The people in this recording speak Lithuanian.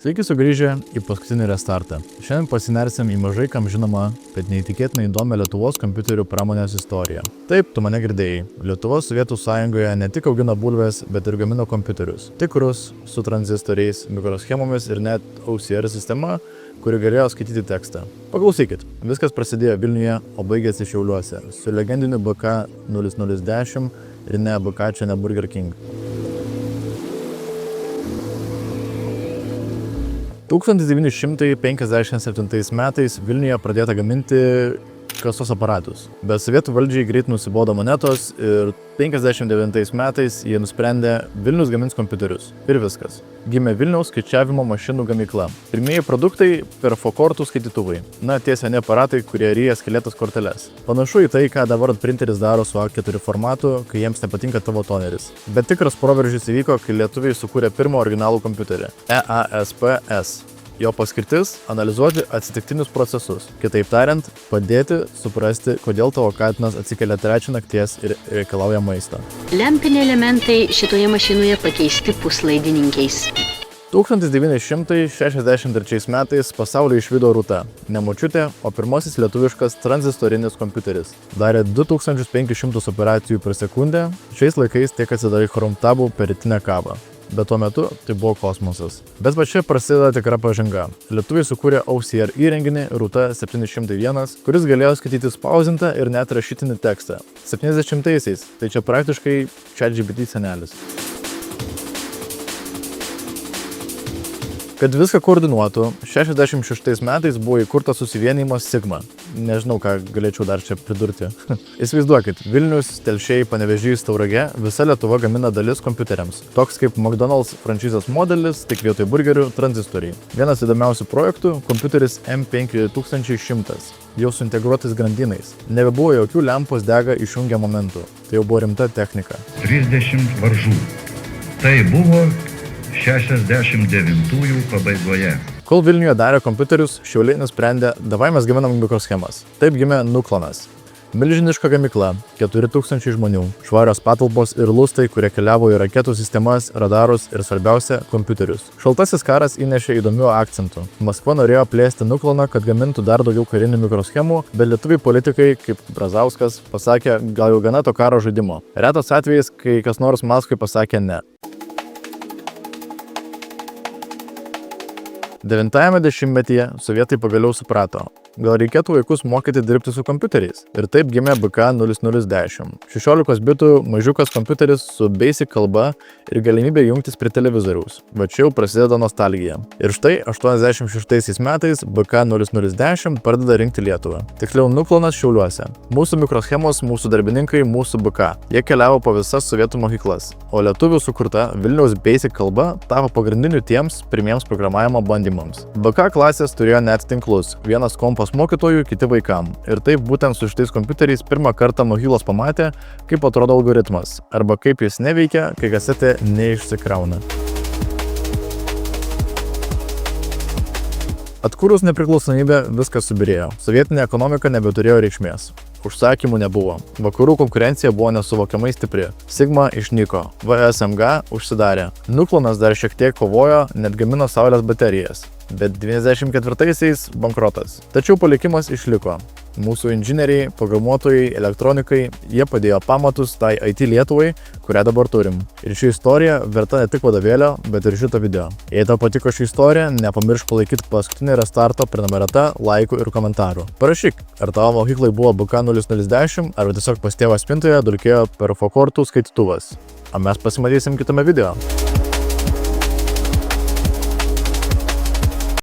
Sveiki sugrįžę į paskutinį restartą. Šiandien pasinersim į mažai kam žinomą, bet neįtikėtinai įdomią Lietuvos kompiuterių pramonės istoriją. Taip, tu mane girdėjai. Lietuvos Sovietų sąjungoje ne tik augino bulves, bet ir gamino kompiuterius. Tikrus, su tranzistoriais, mikroschemomis ir net OCR sistema, kuri galėjo skaityti tekstą. Paklausykit, viskas prasidėjo Vilniuje, o baigėsi Šiauliuose, su legendiniu BK 0010 ir ne BK čia ne Burger King. 1957 metais Vilniuje pradėta gaminti kasos aparatus, bet sovietų valdžiai greit nusibodo monetos ir 59 metais jie nusprendė Vilnius gamins kompiuterius. Ir viskas. Gimė Vilniaus skaičiavimo mašinų gamykla. Pirmieji produktai - perfokortų skaitytuvai. Na, tie seni aparatai, kurie ryja skeletas korteles. Panašu į tai, ką dabar printeris daro su A4 formatu, kai jiems nepatinka tavo toneris. Bet tikras proveržis įvyko, kai lietuviai sukūrė pirmą originalų kompiuterį - EASP-S. Jo paskirtis - analizuoti atsitiktinius procesus. Kitaip tariant, padėti suprasti, kodėl tavo katinas atsikelia 3 nakties ir reikalauja maisto. Lempiniai elementai šitoje mašinoje pakeisti puslaidininkiais. 1963 metais pasaulį išvydo Rūta. Ne močiutė, o pirmasis lietuviškas tranzistorinis kompiuteris. Darė 2500 operacijų per sekundę. Šiais laikais tiek atsidarai chromtabų per rytinę kavą. Bet tuo metu tai buvo kosmosas. Bet va čia prasideda tikra pažanga. Lietuviai sukūrė OCR įrenginį Rūta 701, kuris galėjo skaityti spausdintą ir net rašytinį tekstą. 70-aisiais, tai čia praktiškai ChatGPT senelis. Kad viską koordinuotų, 66 metais buvo įkurtas susivienijimas Sigma. Nežinau, ką galėčiau dar čia pridurti. Įsivaizduokit, Vilnius, Telšiai, Panevėžys, Tauragė, visa Lietuva gamina dalis kompiuteriams. Toks kaip McDonald's franšizės modelis, tik vietoj burgerių tranzistoriai. Vienas įdomiausių projektų - kompiuteris M5100. Jau su integruotais grandinais. Nebebuvo jokių lempos dega išjungę momentų. Tai jau buvo rimta technika. 30 varžų. Tai buvo 69-ųjų pabaigoje. Kol Vilniuje darė kompiuterius, Šiauliai nusprendė, davai mes gaminam mikroschemas. Taip gimė Nuklonas. Milžiniška gamykla, 4000 žmonių, švarios patalpos ir lustai, kurie keliavo į raketų sistemas, radarus ir svarbiausia - kompiuterius. Šaltasis karas įnešė įdomių akcentų. Maskva norėjo plėsti Nukloną, kad gamintų dar daugiau karinių mikroschemų, bet lietuviai politikai, kaip Brazauskas, pasakė, gal jau gana to karo žaidimo. Retas atvejis, kai kas nors Maskvai pasakė ne. 9-ame dešimtmetyje sovietai pagaliau suprato, gal reikėtų vaikus mokyti dirbti su kompiuteriais. Ir taip gimė BK 0010. 16 bitų mažiukas kompiuteris su basic kalba ir galimybė jungtis prie televizoriaus. Va čia jau prasideda nostalgija. Ir štai 86 metais BK 0010 pradeda rinkti Lietuvą. Tiksliau Nuklonas Šiauliuose. Mūsų mikroschemos, mūsų darbininkai, mūsų BK. Jie keliavo po visas sovietų mokyklas. O lietuvių sukurta Vilniaus basic kalba tapo pagrindiniu tiems pirmiems programavimo bandymams. BK klasės turėjo net tinklus. Vienas kompas mokytojų, kiti vaikam. Ir taip būtent su šitais kompiuteriais pirmą kartą mokyklos pamatė, kaip atrodo algoritmas, arba kaip jis neveikia, kai kasetė neišsikrauna. Atkūrus nepriklausomybę viskas subirėjo. Sovietinė ekonomika nebeturėjo reikšmės. Užsakymų nebuvo. Vakarų konkurencija buvo nesuvokiamai stipri. Sigma išnyko. VSMG užsidarė. Nuklonas dar šiek tiek kovojo, net gamino saulės baterijas. Bet 94-aisiais bankrotas. Tačiau palikimas išliko. Mūsų inžinieriai, programuotojai, elektronikai, jie padėjo pamatus tai IT Lietuvai, kurią dabar turim. Ir ši istorija verta ne tik vadovėlio, bet ir šito video. Jei tau patiko ši istorija, nepamiršk palaikyti paskutinį restarto prenumerata, laikų ir komentarų. Parašyk, ar tavo mokyklai buvo BK 0010, ar tiesiog pas tėvą spintoje dulkėjo perfokortų skaitytuvas. O mes pasimatysim kitame video.